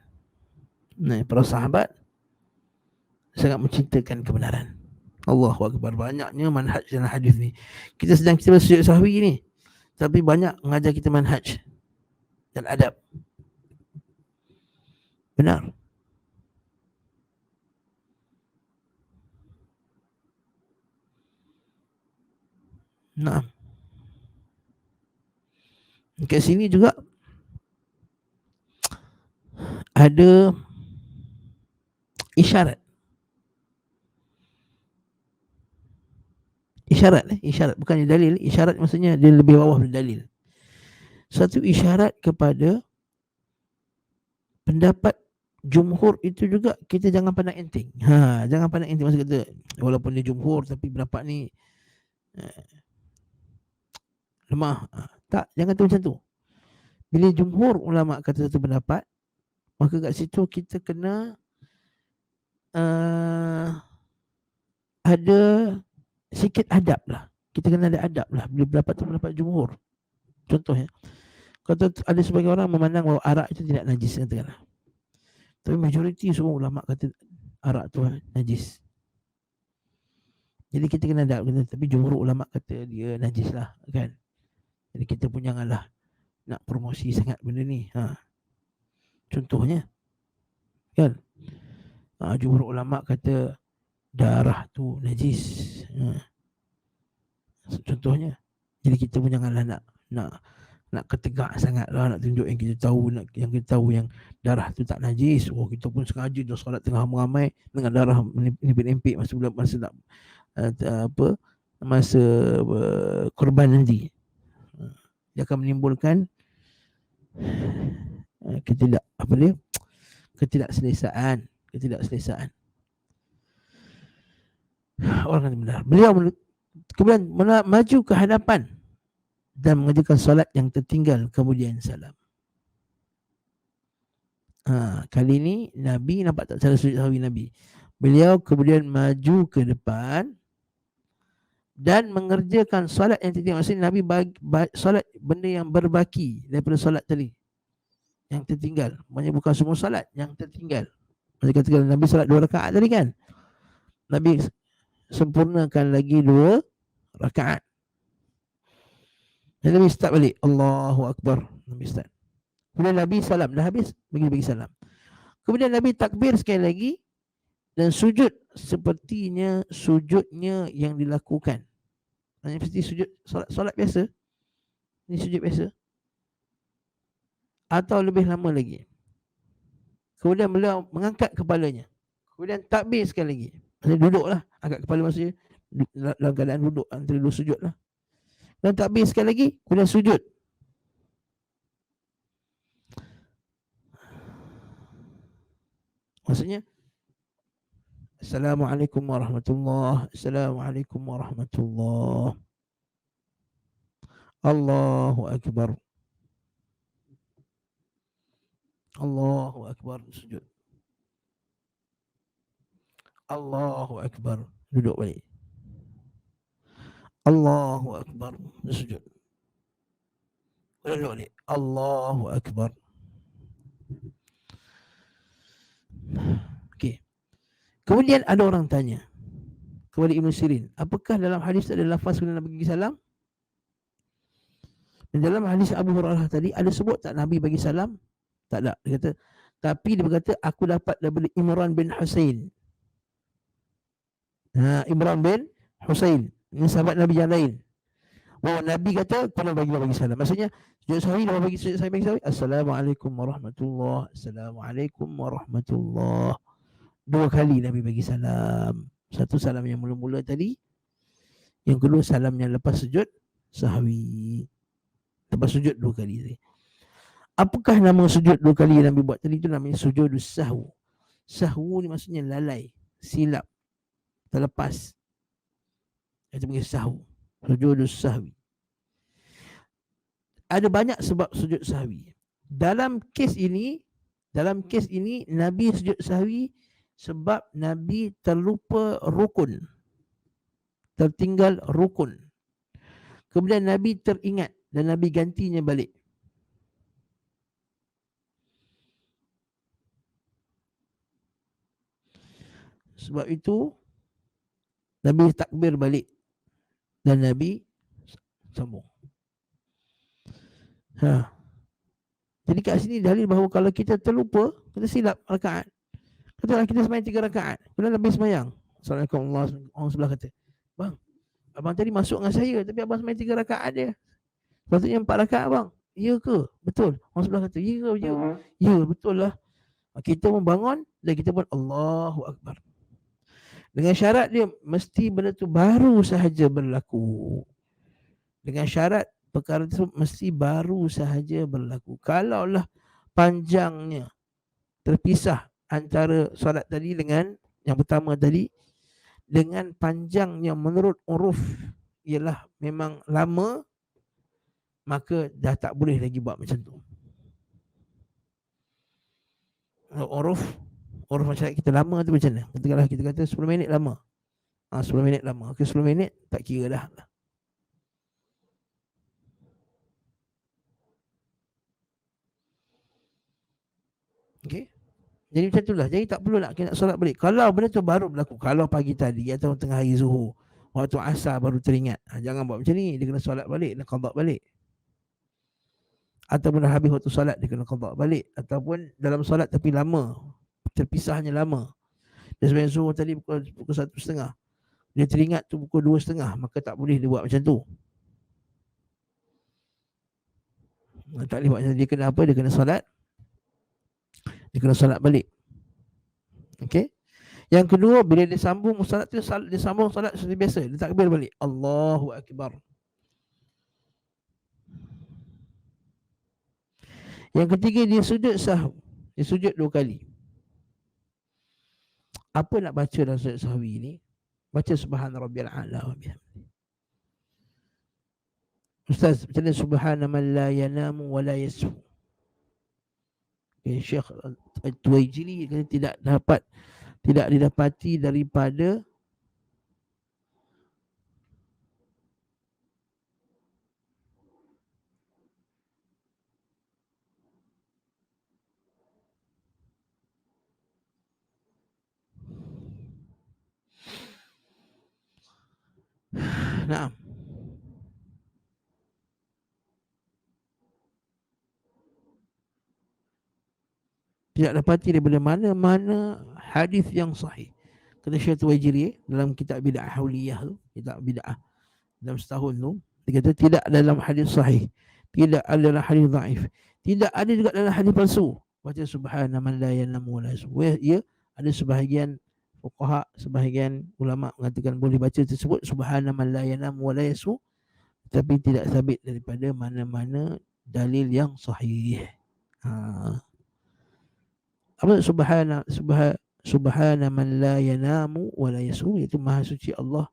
Para sahabat sangat mencintakan kebenaran. Allahu Akbar. Banyaknya manhaj dalam hadis ni. Kita sedang kita bersujud sahwi ni, tapi banyak mengajar kita manhaj dan adab. Benar. Nah, kat sini juga ada isyarat. Isyarat bukannya dalil. Isyarat maksudnya dia lebih bawah dari dalil. Satu isyarat kepada pendapat jumhur itu juga kita jangan pandang enteng. Jangan pandang enteng. Maksud kata walaupun dia jumhur tapi pendapat ni lemah. Tak, jangan tu macam tu. Bila jumhur ulama kata satu pendapat, maka kat situ kita kena ada sikit adab lah. Kita kena ada adab lah bila pendapat tu pendapat jumhur. Contohnya, kata ada sebagian orang memandang bahawa arak itu tidak najis, katakanlah. Tapi majoriti semua ulama kata arak tu najis. Jadi kita kena adab. Tapi jumhur ulama kata dia najis lah, kan. Jadi kita pun janganlah nak promosi sangat benda ni. Contohnya, kan, jumhur ulama kata darah tu najis. Contohnya. Jadi kita pun janganlah nak ketegak sangat lah, nak tunjuk yang kita tahu, yang kita tahu yang darah tu tak najis. Kita pun sengaja dah solat tengah ramai dengan darah menipik-nipik masa nak masa korban nanti. Dia akan menimbulkan ketidakselesaan. Orang kata benar. Beliau kemudian maju ke hadapan dan mengerjakan solat yang tertinggal kemudian salam. Kali ini Nabi nampak tak cara sujud sahwi Nabi. Beliau kemudian maju ke depan dan mengerjakan solat yang tertinggal. Maksudnya Nabi solat benda yang berbaki daripada solat tadi yang tertinggal. Maksudnya bukan semua solat yang tertinggal. Maksudnya katakan Nabi solat 2 rakaat tadi kan, Nabi sempurnakan lagi 2 rakaat. Dan Nabi start balik, Allahu Akbar. Nabi start. Kemudian Nabi salam, dah habis bagi salam. Kemudian Nabi takbir sekali lagi dan sujud sepertinya sujudnya yang dilakukan. Maksudnya seperti sujud solat biasa. Ini sujud biasa. Atau lebih lama lagi. Kemudian beliau mengangkat kepalanya. Kemudian takbir sekali lagi. Maksudnya duduklah. Angkat kepala maksudnya dalam keadaan duduk. Antara dua sujud lah. Dan takbir sekali lagi. Kemudian sujud. Maksudnya Assalamualaikum warahmatullahi wabarakatuh. Assalamualaikum warahmatullahi wabarakatuh. Allahu Akbar. Allahu Akbar. Sujud. Allahu Akbar. Duduk balik. Allahu Akbar. Sujud. Duduk balik. Allahu Akbar. Okey. Kemudian ada orang tanya kepada Ibn Sirin, apakah dalam hadis ada lafaz kemudian Nabi bagi salam? Dan dalam hadis Abu Hurairah tadi ada sebut tak Nabi bagi salam? Tak ada. Dia kata, tapi dia berkata aku dapat daripada Imran bin Husain. Imran bin Husain. Ini sahabat Nabi yang lain. Bahawa Nabi kata kena bagi salam. Maksudnya sujud sahwi dah bagi sujud sahwi. Assalamualaikum warahmatullahi wabarakatuh. Assalamualaikum warahmatullahi wabarakatuh. 2 kali Nabi bagi salam. Satu salam yang mula-mula tadi. Yang kedua salam yang lepas sujud sahwi. Lepas sujud 2 kali tadi. Apakah nama sujud 2 kali yang Nabi buat tadi? Itu namanya sujudus sahwu. Sahwu ni maksudnya lalai, silap, terlepas. Itu panggil sahwu. Sujudus sahwi. Ada banyak sebab sujud sahwi. Dalam kes ini Nabi sujud sahwi sebab Nabi terlupa rukun. Tertinggal rukun. Kemudian Nabi teringat dan Nabi gantinya balik. Sebab itu Nabi takbir balik dan Nabi sambung. Jadi kat sini dalil bahawa kalau kita terlupa, kita silap rakaat. Katalah kita sembahyang 3 rakaat, kemudian Nabi sembahyang. Assalamualaikum orang sebelah kata, bang, abang tadi masuk dengan saya tapi abang sembahyang 3 rakaat je. Sepatutnya 4 rakaat bang. Ya ke? Betul. Orang sebelah kata, ya ke? Ya, betul lah. Kita membangun dan kita pun Allahu Akbar. Dengan syarat dia mesti benda tu baru sahaja berlaku. Dengan syarat perkara itu mesti baru sahaja berlaku. Kalaulah panjangnya terpisah antara solat tadi dengan yang pertama tadi, dengan panjangnya menurut uruf ialah memang lama, maka dah tak boleh lagi buat macam tu. Uruf masyarakat kita lama tu macam mana? Katakanlah kita kata 10 minit lama. 10 minit lama. Okey, 10 minit tak kira dah. Okey. Jadi macam itulah. Jadi tak perlu nak kena solat balik. Kalau benda tu baru berlaku, kalau pagi tadi atau tengah hari Zuhur, waktu asar baru teringat, jangan buat macam ni. Dia kena solat balik, dia qada balik. Ataupun dah habis waktu solat, dia kena qada balik. Ataupun dalam solat tapi lama, terpisahnya lama. Dia sebenarnya Zuhur tadi pukul 1:30. Dia teringat tu pukul 2:30, maka tak boleh dia buat macam tu. Tak boleh buat macam tu. Dia kena apa? Dia kena solat. Dia kena solat balik. Okey. Yang kedua, bila dia sambung solat tu, dia sambung solat seperti biasa. Dia takbir balik. Allahu Akbar. Yang ketiga, dia sujud sahwi. Dia sujud 2 kali. Apa nak baca dalam sujud sahwi ni? Baca subhana rabbiyal a'la wa bihamdi. Ustaz, macam mana subhana man la yanamu wa la yasfu? Syekh Tuwaijili tidak didapati daripada Naam. tidak dapati daripada mana-mana hadis yang sahih. Kata Syekh Tuwaijiri dalam kitab Bid'ah Hauliyah tu, kitab Bid'ah dalam setahun tu, dia kata tidak dalam hadis sahih, tidak ada dalam hadis dhaif, tidak ada juga dalam hadis palsu baca subhana man la yanamu wa la yasum. Ya, ada sebahagian fuqaha, sebahagian ulama mengatakan boleh baca tersebut subhana man la yanamu wa la yasum, tapi tidak sabit daripada mana-mana dalil yang sahih. Apa subhana man la yanamu wa la yasu, iaitu maha suci Allah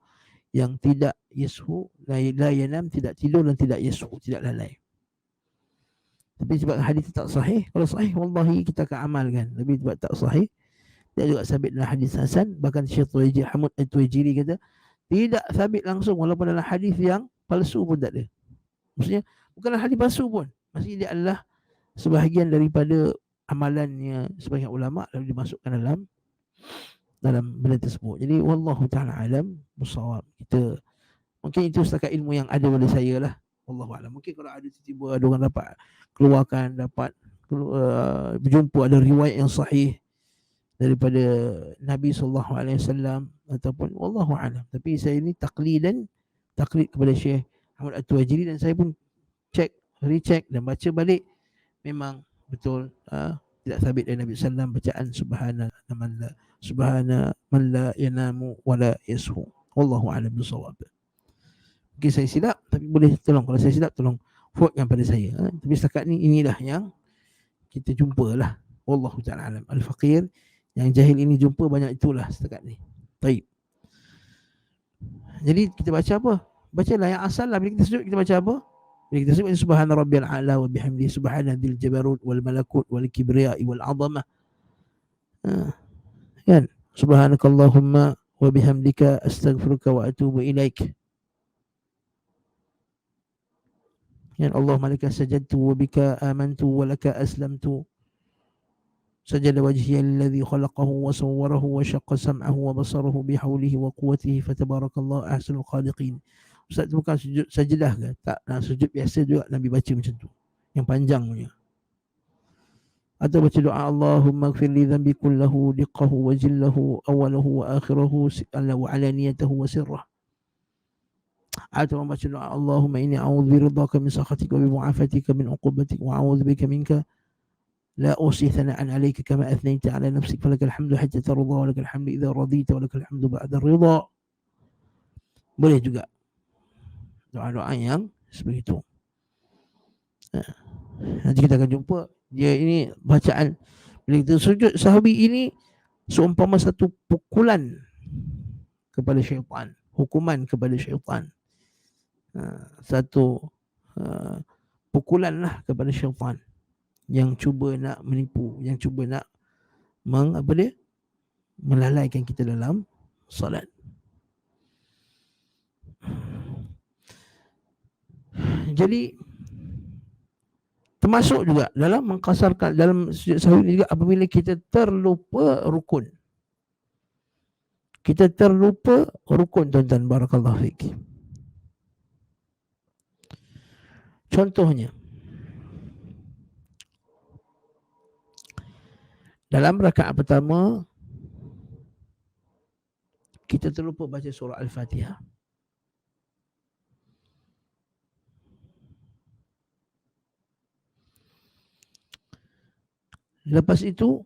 yang tidak yasu, la yanam, tidak tidur, dan tidak yasu, tidak lalai. Tapi sebab hadis tak sahih, kalau sahih wallahi kita akan amalkan, tapi sebab tak sahih, dia juga sabit dalam hadis hasan. Bahkan Syekh Hamud At-Tuwaijiri kata tidak sabit langsung, walaupun dalam hadis yang palsu pun tak ada. Maksudnya bukanlah hadis palsu pun, maksudnya dia adalah sebahagian daripada amalannya sebahagian ulama, lalu dimasukkan dalam benda tersebut. Jadi wallahu taala alam bisawab. Kita mungkin itu setakat ilmu yang ada pada saya lah. Wallahu alam. Mungkin kalau ada tiba-tiba ada orang dapat keluarkan, dapat berjumpa ada riwayat yang sahih daripada Nabi sallallahu alaihi wasallam ataupun wallahu alam. Tapi saya ini taklid kepada Syekh Ahmad At-Tuwaijiri, dan saya pun recheck dan baca balik, memang betul tidak sabit dari Nabi sallallahu bacaan subhana man la yanamu wa la yashu. Wallahu a'lam bissawab. Mungkin saya silap, tapi boleh tolong, kalau saya silap tolong forwardkan pada saya. Tapi setakat ni inilah yang kita jumpalah. Wallahu ta'ala alam. Al-faqir yang jahil ini jumpa banyak itulah setakat ni. Baik. Jadi kita baca apa? Bacalah yang asal lah. Bila kita sujud kita baca apa? Bila kita sebut subhana rabbiyal a'la wa bihamdihi subhana dzil jabarut wal malakut wal kibriya'i wal 'azamah. Kan? Subhanakallahumma wa bihamdika astaghfiruka wa atubu ilaik. Kan? Allahumma laka sajadtu wa bika amantu wa laka aslamtu. سجد وجهي الذي خلقه وصوره وشق سمعه وبصره بحوله وقوته فتبارك الله أحسن الخالقين. Ustaz tu bukan sujud sajadah ke? Tak, nah, sujud biasa juga Nabi baca macam tu, yang panjang punya. Atau baca doa Allahumma ighfir li dhanbi kullahu diqqahu wa jillahu awalahu wa akhirahu wa alaniyatahu wa sirrah. Atau baca doa Allahumma inni a'udzu biridhaka min sakhatika wa bi mu'afatika min 'uqubatik wa a'udzu bika minka لا أوصي ثناء عليك كما أثنيت على نفسك فلك الحمد حتى ترضى ولك الحمد إذا رضيت ولك الحمد بعد الرضا. Boleh juga doa-doa yang seperti itu. Nanti kita akan jumpa. Dia ini bacaan bila kita sujud sahwi ini seumpama satu pukulan kepada syaitan, hukuman kepada syaitan. Satu pukulan lah kepada syaitan yang cuba nak menipu, yang cuba nak melalaikan kita dalam salat. Jadi termasuk juga dalam mengkasarkan dalam sujud sahwi ini juga apabila kita terlupa rukun. Kita terlupa rukun, tuan-tuan, barakallahu fik. Contohnya dalam rakaat pertama kita terlupa baca surah Al-Fatihah. Lepas itu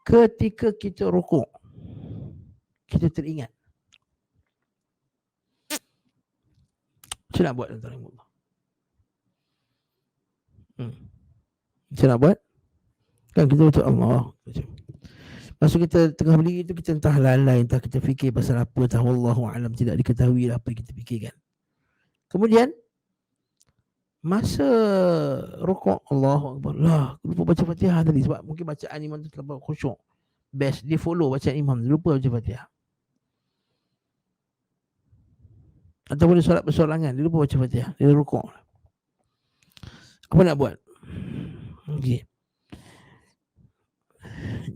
ketika kita rukuk kita teringat. Macam nak buat, tuan-tuan? Macam nak buat? Kan kita betul Allah. Masa kita tengah berdiri itu kita entah lalai, entah kita fikir pasal apa, entah wallahu alam, tidak diketahui apa yang kita fikirkan. Kemudian masa rukuk Allahu Akbar, lupa baca Fatihah tadi, sebab mungkin bacaan imam tu terlalu khusyuk. Best dia follow bacaan imam, lupa baca Fatihah. Ataupun dia solat bersorangan, dia lupa baca Fatihah, dia rukuk. Apa nak buat? Okay.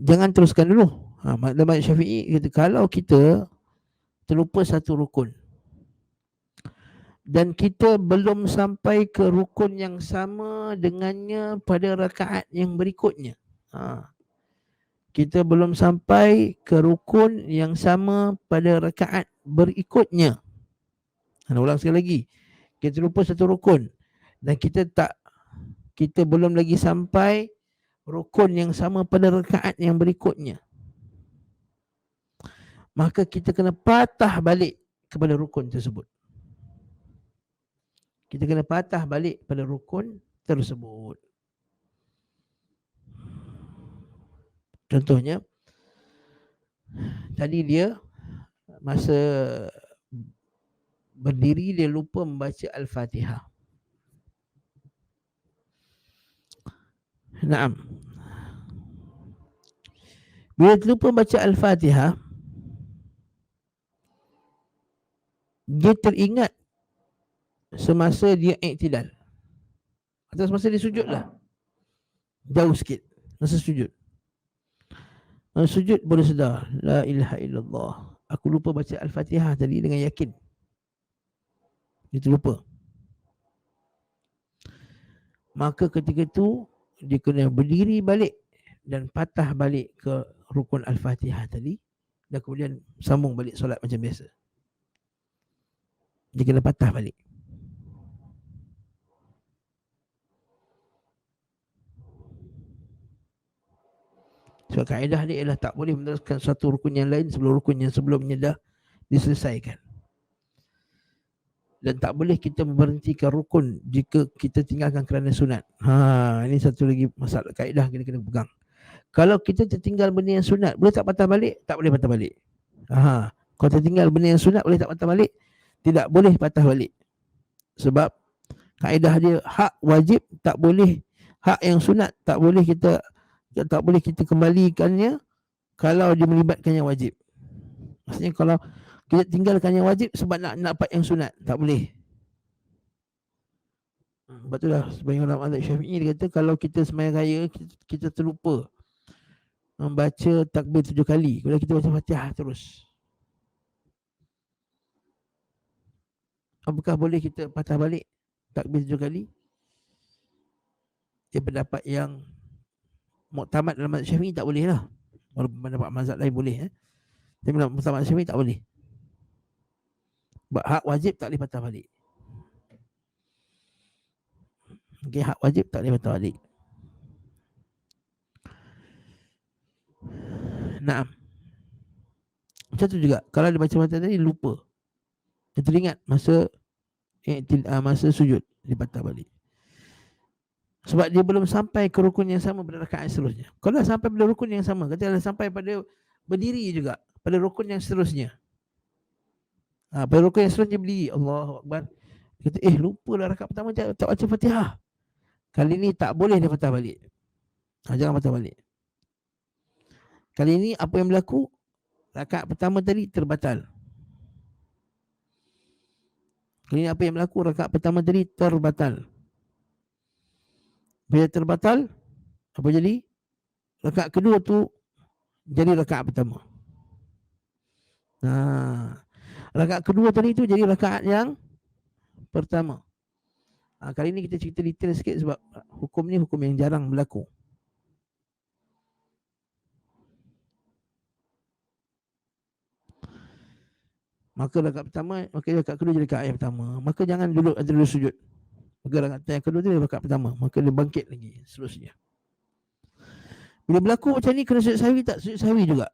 Jangan teruskan dulu. Dalam mazhab Syafi'i kata kalau kita terlupa satu rukun, dan kita belum sampai ke rukun yang sama dengannya pada rakaat yang berikutnya. Kita belum sampai ke rukun yang sama pada rakaat berikutnya. Ulang sekali lagi. Kita lupa satu rukun dan kita belum lagi sampai rukun yang sama pada rakaat yang berikutnya. Maka kita kena patah balik kepada rukun tersebut. Kita kena patah balik pada rukun tersebut. Contohnya, tadi dia masa berdiri dia lupa membaca Al-Fatihah. Naam. Bila terlupa baca Al-Fatihah, dia teringat semasa dia iktidal. Atau semasa dia sujud lah. Jauh sikit. Masa sujud. Masa sujud boleh sedar. La ilaha illallah. Aku lupa baca Al-Fatihah tadi dengan yakin. Dia terlupa. Maka ketika itu, dia kena berdiri balik dan patah balik ke rukun Al-Fatihah tadi. Dan kemudian sambung balik solat macam biasa. Dia kena patah balik. Sebab kaedah dia ialah tak boleh meneruskan satu rukun yang lain sebelum rukun yang sebelumnya dah diselesaikan. Dan tak boleh kita memberhentikan rukun jika kita tinggalkan kerana sunat. Ini satu lagi masalah kaedah kita kena pegang. Kalau kita tertinggal benda yang sunat, boleh tak patah balik? Tak boleh patah balik. Kalau tertinggal benda yang sunat, boleh tak patah balik? Tidak boleh patah balik. Sebab kaedah dia hak wajib tak boleh, hak yang sunat tak boleh kita kembalikannya kalau dia melibatkan yang wajib. Maksudnya kalau kita tinggalkan yang wajib sebab nak dapat yang sunat, tak boleh. Sebab tu lah sebagian ulama mazhab Syafi'i dia kata kalau kita sembahyang raya kita terlupa membaca takbir 7 kali, kalau kita baca Fatihah terus, apakah boleh kita patah balik takbir 7 kali? Dia pendapat yang muktamad dalam mazhab Syafi'i tak boleh lah. Walaupun pendapat mazhab lain boleh. Tapi dalam muktamad Syafi'i tak boleh. Sebab hak wajib tak boleh patah balik. Okay, hak wajib tak boleh patah balik. Naam. Macam tu juga. Kalau dia baca mata tadi lupa, dia teringat masa sujud, dia patah balik. Sebab dia belum sampai ke rukun yang sama pada rakaat seterusnya. Kalau dah sampai pada rukun yang sama, katakanlah sampai pada berdiri juga, pada rukun yang seterusnya. Pada rukun yang seterusnya berdiri, Allahu Akbar. Dia kata, lupa lah rakaat pertama tak baca Fatihah. Kali ni tak boleh dia patah balik. Jangan patah balik. Kali ni apa yang berlaku? Rakaat pertama tadi terbatal. Kali ni apa yang berlaku? Rakaat pertama tadi terbatal. Bila terbatal, apa jadi? Rakaat kedua tu jadi rakaat pertama. Rakaat kedua tadi tu jadi rakaat yang pertama. Kali ni kita cerita detail sikit sebab hukum ni hukum yang jarang berlaku. Maka rakaat pertama, maka rakaat kedua jadi rakaat yang pertama. Maka jangan duduk antara sujud. Maka rakaat yang kedua tu jadi rakaat pertama. Maka dia bangkit lagi seterusnya. Bila berlaku macam ni, kena sujud sahwi tak? Sujud sahwi juga.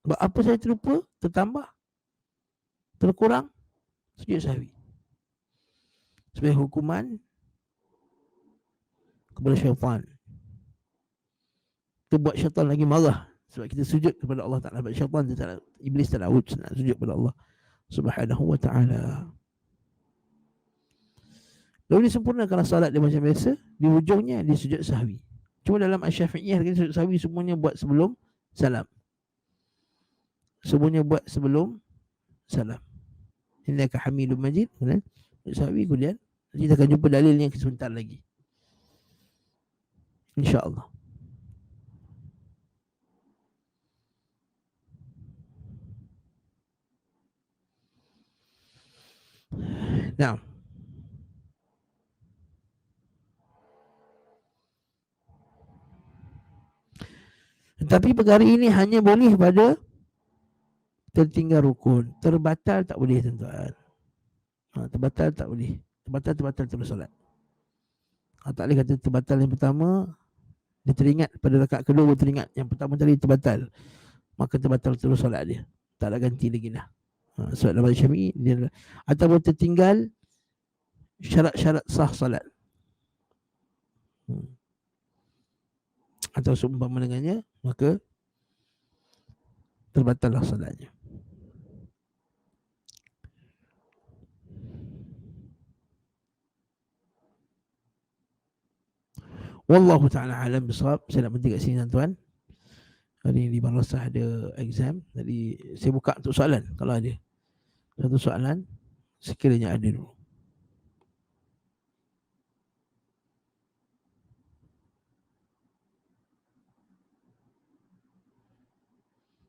Sebab apa saya terlupa, tertambah, terkurang, sujud sahwi. Sebagai hukuman kepada syaitan. Kita buat syaitan lagi marah sebab kita sujud kepada Allah Ta'ala. Sebab syaitan, iblis tak nak sujud kepada Allah Subhanahu wa ta'ala. Lalu disempurnakanlah salat dia macam biasa. Di hujungnya dia sujud sahwi. Cuma dalam Asy-Syafi'iyah sujud sahwi semuanya buat sebelum salam. Semuanya buat sebelum salam. Innaka Hamidum Majid. Sujud sahwi kemudian kita akan jumpa dalilnya sebentar lagi, InsyaAllah. Nah, tetapi perkara ini hanya boleh pada tertinggal rukun. Terbatal tak boleh, tuan-tuan. Terbatal tak boleh. Terbatal terus solat. Tak boleh kata terbatal yang pertama, dia teringat pada rakaat kedua, dia teringat yang pertama tadi terbatal, maka terbatal terus solat dia. Tak ada ganti lagi lah. Solat dalam Syafi'i dia, ataupun tertinggal syarat-syarat sah solat. Atau seumpama dengannya, maka terbatallah solatnya. Wallahu ta'ala alam bisawab. Saya nak berhenti kat sini, tuan-tuan. Hari ini di madrasah ada exam, jadi saya buka untuk soalan kalau ada. Satu soalan sekiranya ada dulu.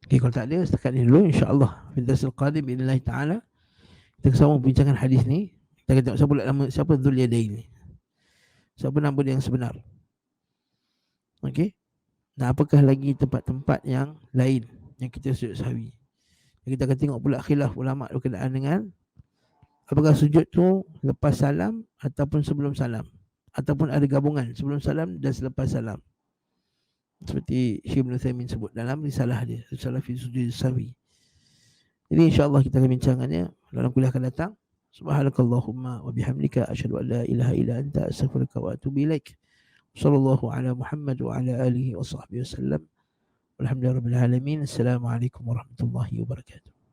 Okay, kalau tak ada, setakat ni dulu, insyaAllah Fidasil Qadim bi'idhnillahi ta'ala kita sama bincangkan hadis ni. Kita tengok siapa nama, siapa Dzul Yadain ni, siapa nama dia yang sebenar. Okey. Dan apakah lagi tempat-tempat yang lain yang kita sujud sahwi. Kita akan tengok pula khilaf ulama berkenaan dengan apakah sujud tu lepas salam ataupun sebelum salam, ataupun ada gabungan sebelum salam dan selepas salam. Seperti Syekh Ibn Utsaimin sebut dalam risalah dia, Risalah fi Sujud Sahwi. Jadi insya-Allah kita akan bincangkannya dalam kuliah akan datang. Subhanakallahumma wa bihamdika asyhadu an la ilaha illa anta astaghfiruka wa atubu ilaik. Sallallahu ala Muhammad wa ala alihi wa sahbihi wasallam. Walhamdulillahirabbil alamin. Assalamualaikum warahmatullahi wabarakatuh.